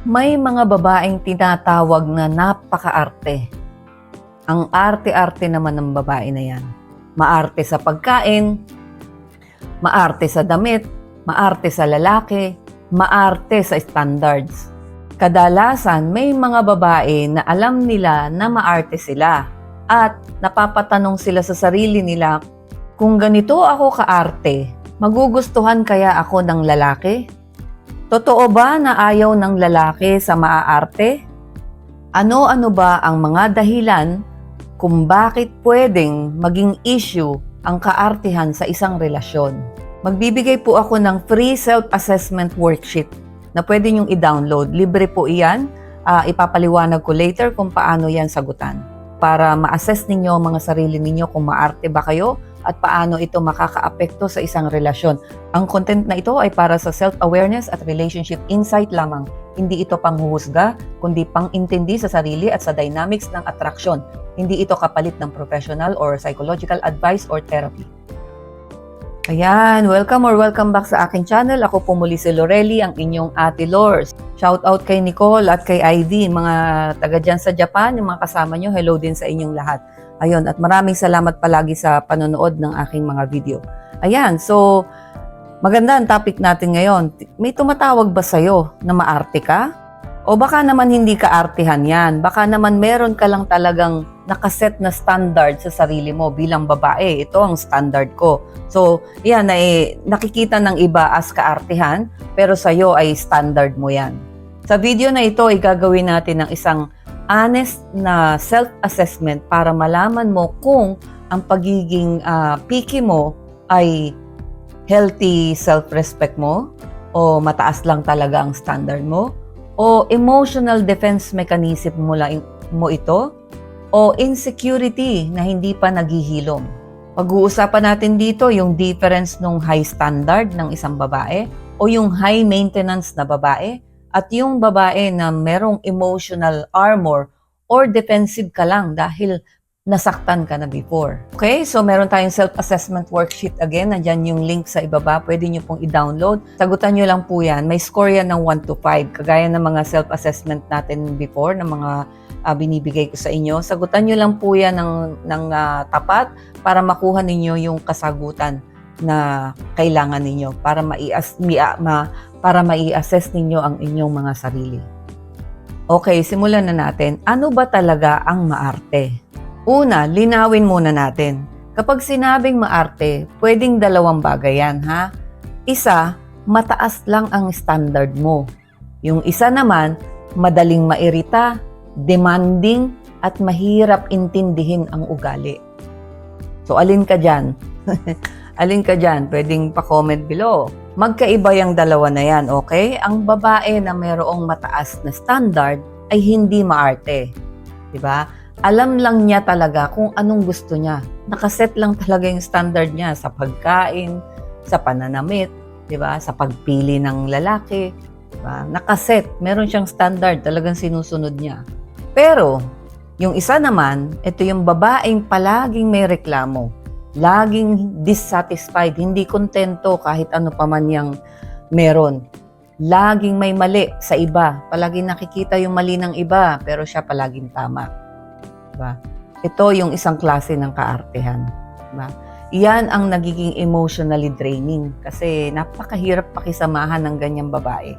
May mga babaeng tinatawag na napaka-arte. Ang arte-arte naman ng babae na yan. Maarte sa pagkain, maarte sa damit, maarte sa lalaki, maarte sa standards. Kadalasan may mga babae na alam nila na maarte sila at napapatanong sila sa sarili nila, kung ganito ako kaarte, magugustuhan kaya ako ng lalaki? Totoo ba na ayaw ng lalaki sa maaarte? Ano-ano ba ang mga dahilan kung bakit pwedeng maging issue ang kaartehan sa isang relasyon? Magbibigay po ako ng free self-assessment worksheet na pwede niyong i-download. Libre po iyan. Ipapaliwanag ko later kung paano yan sagutan para ma-assess ninyo ang mga sarili ninyo kung maarte ba kayo at paano ito makakaapekto sa isang relasyon. Ang content na ito ay para sa self-awareness at relationship insight lamang. Hindi ito panghuhusga, kundi pang-intindi sa sarili at sa dynamics ng attraction. Hindi ito kapalit ng professional or psychological advice or therapy. Ayan, welcome back sa aking channel. Ako po muli si Lorelly, ang inyong Ate Lors. Shout out kay Nicole at kay Ivy, mga taga dyan sa Japan, yung mga kasama nyo. Hello din sa inyong lahat. Ayun, at maraming salamat palagi sa panonood ng aking mga video. Ayan, so maganda ang topic natin ngayon. May tumatawag ba sa'yo na maarte ka? O baka naman hindi ka artehan yan. Baka naman meron ka lang talagang nakaset na standard sa sarili mo bilang babae. Ito ang standard ko. So, yan, nakikita ng iba as kaartehan, pero sa'yo ay standard mo yan. Sa video na ito, ay gagawin natin ng isang honest na self-assessment para malaman mo kung ang pagiging picky mo ay healthy self-respect mo o mataas lang talaga ang standard mo o emotional defense mechanism mo ito o insecurity na hindi pa naghihilom. Pag-uusapan natin dito yung difference ng high standard ng isang babae o yung high maintenance na babae at yung babae na merong emotional armor or defensive ka lang dahil nasaktan ka na before. Okay, so meron tayong self-assessment worksheet again. Nandyan yung link sa ibaba. Pwede nyo pong i-download. Sagutan nyo lang po yan. May score yan ng 1 to 5. Kagaya ng mga self-assessment natin before, ng mga binibigay ko sa inyo. Sagutan nyo lang po yan ng tapat para makuha ninyo yung kasagutan na kailangan ninyo para mai-assess ninyo ang inyong mga sarili. Okay, simulan na natin. Ano ba talaga ang maarte? Una, linawin muna natin. Kapag sinabing maarte, pwedeng dalawang bagay yan, ha? Isa, mataas lang ang standard mo. Yung isa naman, madaling mairita, demanding, at mahirap intindihin ang ugali. So, alin ka dyan? Alin ka dyan? Pwedeng pa-comment below. Magkaiba yung dalawa na yan, okay? Ang babae na mayroong mataas na standard ay hindi maarte. Diba? Alam lang niya talaga kung anong gusto niya. Nakaset lang talaga yung standard niya sa pagkain, sa pananamit, diba? Sa pagpili ng lalaki. Diba? Nakaset. Meron siyang standard. Talagang sinusunod niya. Pero, yung isa naman, ito yung babaeng palaging may reklamo. Laging dissatisfied, hindi kontento kahit ano pa man yung meron. Laging may mali sa iba. Palaging nakikita yung mali ng iba, pero siya palaging tama. Diba? Ito yung isang klase ng kaartehan. Diba? Iyan ang nagiging emotionally draining kasi napakahirap pakisamahan ng ganyang babae.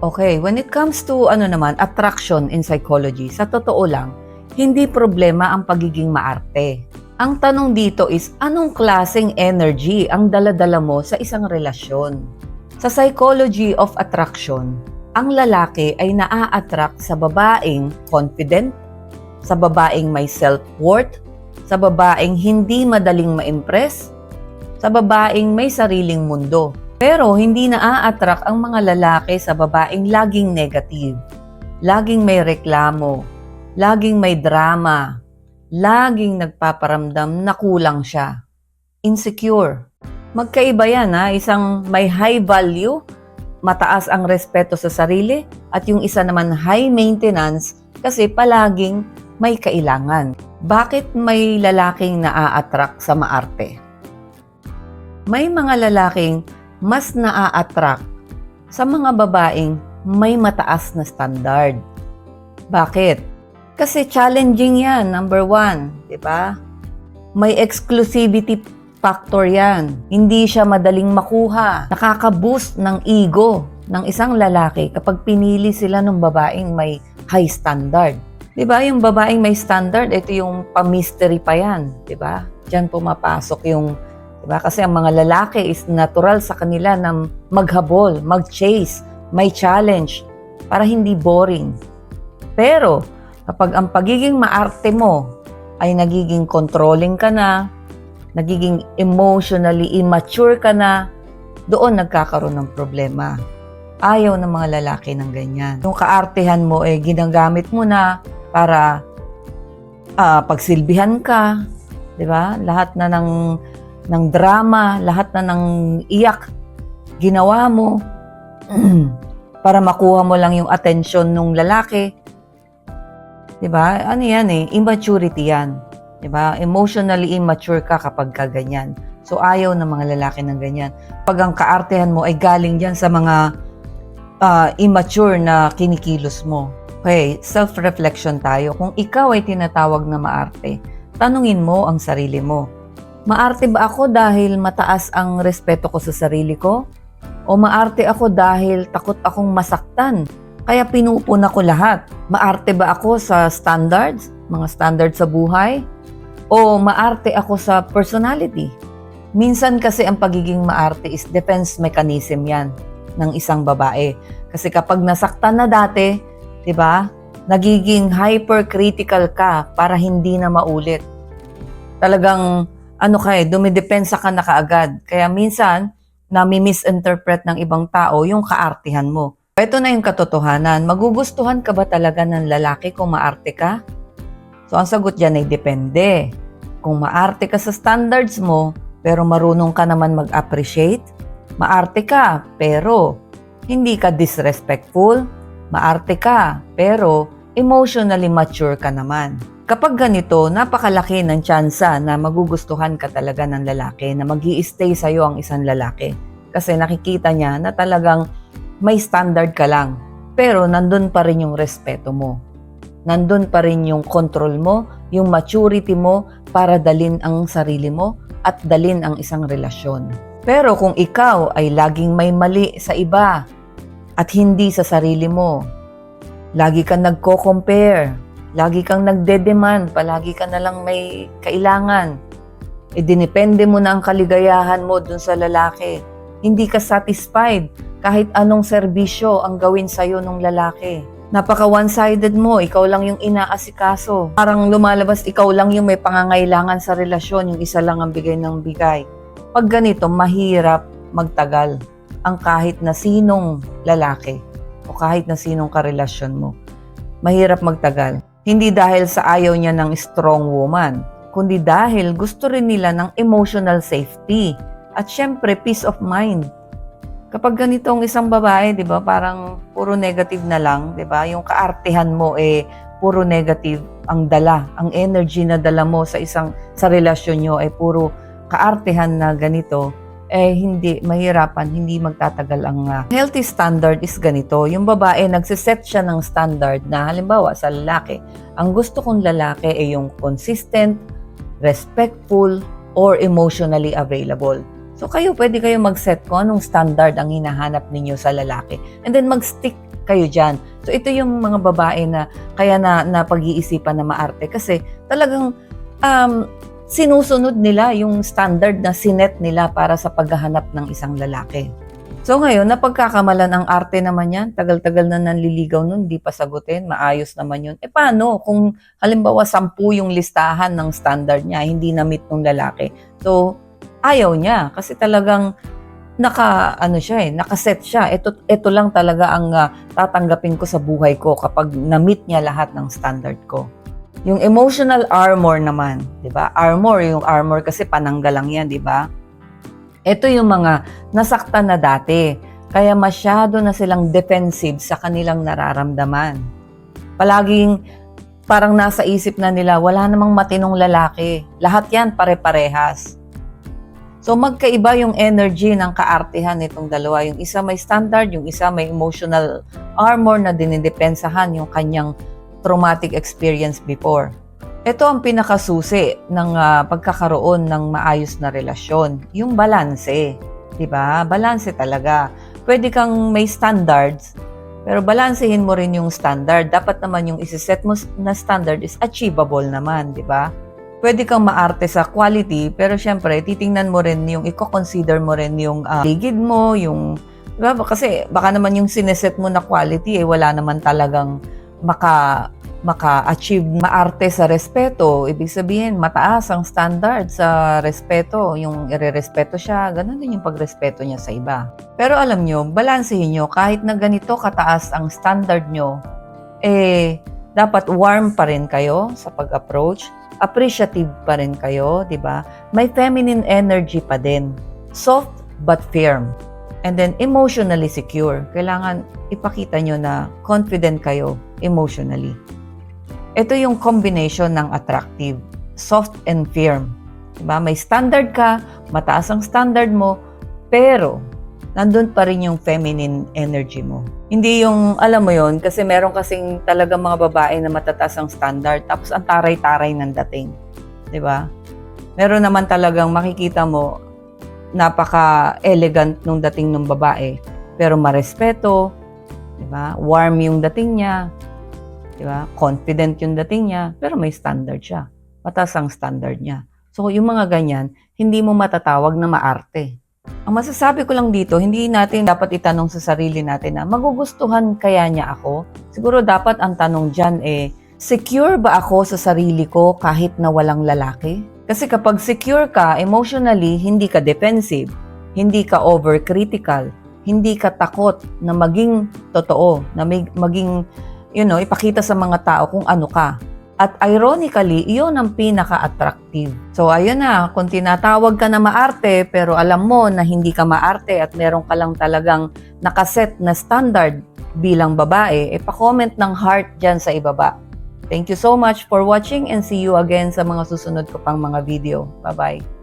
Okay, when it comes to attraction in psychology, sa totoo lang, hindi problema ang pagiging maarte. Ang tanong dito is, anong klaseng energy ang dala-dala mo sa isang relasyon? Sa psychology of attraction, ang lalaki ay naa-attract sa babaeng confident, sa babaeng may self-worth, sa babaeng hindi madaling ma-impress, sa babaeng may sariling mundo. Pero hindi naa-attract ang mga lalaki sa babaeng laging negative, laging may reklamo, laging may drama, laging nagpaparamdam na kulang siya. Insecure. Magkaiba yan, ha? Isang may high value, mataas ang respeto sa sarili, at yung isa naman high maintenance kasi palaging may kailangan. Bakit may lalaking naa-attract sa maarte? May mga lalaking mas naa-attract sa mga babaeng may mataas na standard. Bakit? Kasi challenging yan, number one, di ba? May exclusivity factor yan. Hindi siya madaling makuha. Nakaka-boost ng ego ng isang lalaki kapag pinili sila ng babaeng may high standard. Di ba? Yung babaeng may standard, ito yung pa-mystery pa yan. Di ba? Diyan pumapasok yung, di ba? Kasi ang mga lalaki is natural sa kanila na maghabol, mag-chase, may challenge para hindi boring. Pero kapag ang pagiging maarte mo ay nagiging controlling ka na, nagiging emotionally immature ka na, doon nagkakaroon ng problema. Ayaw ng mga lalaki ng ganyan. Yung kaartehan mo ginagamit mo na para pagsilbihan ka, 'di ba? Lahat na ng drama, lahat na ng iyak ginawa mo para makuha mo lang yung atensyon ng lalaki. 'Di ba? Ano 'yan immaturity 'yan. 'Di ba? Emotionally immature ka kapag ganyan. So ayaw ng mga lalaki ng ganyan. Pag ang kaartehan mo ay galing diyan sa mga immature na kinikilos mo. Okay, self-reflection tayo. Kung ikaw ay tinatawag na maarte, tanungin mo ang sarili mo. Maarte ba ako dahil mataas ang respeto ko sa sarili ko? O maarte ako dahil takot akong masaktan? Kaya pinupuna ko lahat. Maarte ba ako sa standards? Mga standards sa buhay? O maarte ako sa personality? Minsan kasi ang pagiging maarte is defense mechanism yan ng isang babae. Kasi kapag nasaktan na dati, 'di ba? Nagiging hypercritical ka para hindi na maulit. Talagang dumidepensa ka na kaagad. Kaya minsan nami-misinterpret ng ibang tao yung kaartehan mo. Ito na yung katotohanan. Magugustuhan ka ba talaga ng lalaki kung maarte ka? So ang sagot diyan ay depende. Kung maarte ka sa standards mo, pero marunong ka naman mag-appreciate, maarte ka, pero hindi ka disrespectful, maarte ka, pero emotionally mature ka naman. Kapag ganito, napakalaki ng tsansa na magugustuhan ka talaga ng lalaki, na mag-i-stay sa'yo ang isang lalaki. Kasi nakikita niya na talagang may standard ka lang, pero nandun pa rin yung respeto mo. Nandun pa rin yung control mo, yung maturity mo para dalin ang sarili mo at dalin ang isang relasyon. Pero kung ikaw ay laging may mali sa iba at hindi sa sarili mo, lagi kang nagko-compare, lagi kang nagde-demand, palagi ka na lang may kailangan, dinepende mo na ang kaligayahan mo dun sa lalaki. Hindi ka satisfied kahit anong serbisyo ang gawin sa'yo ng lalaki. Napaka one-sided mo, ikaw lang yung inaasikaso. Parang lumalabas, ikaw lang yung may pangangailangan sa relasyon, yung isa lang ang bigay ng bigay. Pag ganito, mahirap magtagal ang kahit na sinong lalaki o kahit na sinong karelasyon mo. Mahirap magtagal. Hindi dahil sa ayaw niya ng strong woman, kundi dahil gusto rin nila ng emotional safety at syempre peace of mind. Kapag ganito ang isang babae, 'di ba, parang puro negative na lang, 'di ba? Yung kaartehan mo puro negative ang dala, ang energy na dala mo sa relasyon niyo ay puro kaartehan na ganito, hindi mahirapan, hindi magtatagal ang healthy standard is ganito. Yung babae nagse-set siya ng standard na halimbawa sa lalaki, ang gusto kong lalaki ay yung consistent, respectful, or emotionally available. So pwede kayo mag-set kung anong standard ang hinahanap ninyo sa lalaki. And then mag-stick kayo dyan. So ito yung mga babae na kaya na pag-iisipan na maarte. Kasi talagang sinusunod nila yung standard na sinet nila para sa paghahanap ng isang lalaki. So ngayon, napagkakamalan ang arte naman yan. Tagal-tagal na nanliligaw nun, di pa sagutin. Maayos naman yun. Paano kung halimbawa 10 yung listahan ng standard niya, hindi na-meet ng lalaki? So, ayaw niya kasi talagang nakaset siya. Ito lang talaga ang tatanggapin ko sa buhay ko kapag na-meet niya lahat ng standard ko. Yung emotional armor naman, 'di ba? Yung armor kasi pananggal lang 'yan, 'di ba? Ito yung mga nasaktan na dati, kaya masyado na silang defensive sa kanilang nararamdaman. Palaging parang nasa isip na nila, wala namang matinong lalaki. Lahat 'yan pare-parehas. So magkaiba yung energy ng kaartehan nitong dalawa. Yung isa may standard, yung isa may emotional armor na dinidepensahan yung kanyang traumatic experience before. Ito ang pinakasusi ng pagkakaroon ng maayos na relasyon, yung balanse. 'Di ba? Balanse talaga. Pwede kang may standards, pero balansehin mo rin yung standard. Dapat naman yung isiset mo na standard is achievable naman, 'di ba? Pwede kang maarte sa quality, pero syempre, titingnan mo rin yung, i-consider mo rin yung ligid mo, yung, diba? Kasi baka naman yung sineset mo na quality, wala naman talagang maka-achieve. Maarte sa respeto, ibig sabihin, mataas ang standard sa respeto, yung irerespeto siya, ganun din yung pagrespeto niya sa iba. Pero alam nyo, balansehin nyo, kahit na ganito kataas ang standard nyo, dapat warm pa rin kayo sa pag-approach, appreciative pa rin kayo, di ba? May feminine energy pa din. Soft but firm. And then emotionally secure. Kailangan ipakita nyo na confident kayo emotionally. Ito yung combination ng attractive. Soft and firm. Di ba? May standard ka, mataas ang standard mo, pero nandun pa rin yung feminine energy mo. Hindi yung, alam mo yon, kasi meron kasing talagang mga babae na matataas ang standard, tapos ang taray-taray ng dating. Di ba? Meron naman talagang makikita mo, napaka-elegant nung dating ng babae, pero marespeto, di ba? Warm yung dating niya, di ba? Confident yung dating niya, pero may standard siya. Mataas ang standard niya. So, yung mga ganyan, hindi mo matatawag na maarte. Ang masasabi ko lang dito, hindi natin dapat itanong sa sarili natin na magugustuhan kaya niya ako? Siguro dapat ang tanong dyan secure ba ako sa sarili ko kahit na walang lalaki? Kasi kapag secure ka emotionally, hindi ka defensive, hindi ka overcritical, hindi ka takot na maging totoo, na maging, ipakita sa mga tao kung ano ka. At ironically, iyon ang pinaka-attractive. So ayun na, kung tinatawag ka na maarte pero alam mo na hindi ka maarte at meron ka lang talagang nakaset na standard bilang babae, pa-comment ng heart dyan sa ibaba. Thank you so much for watching and see you again sa mga susunod ko pang mga video. Bye-bye!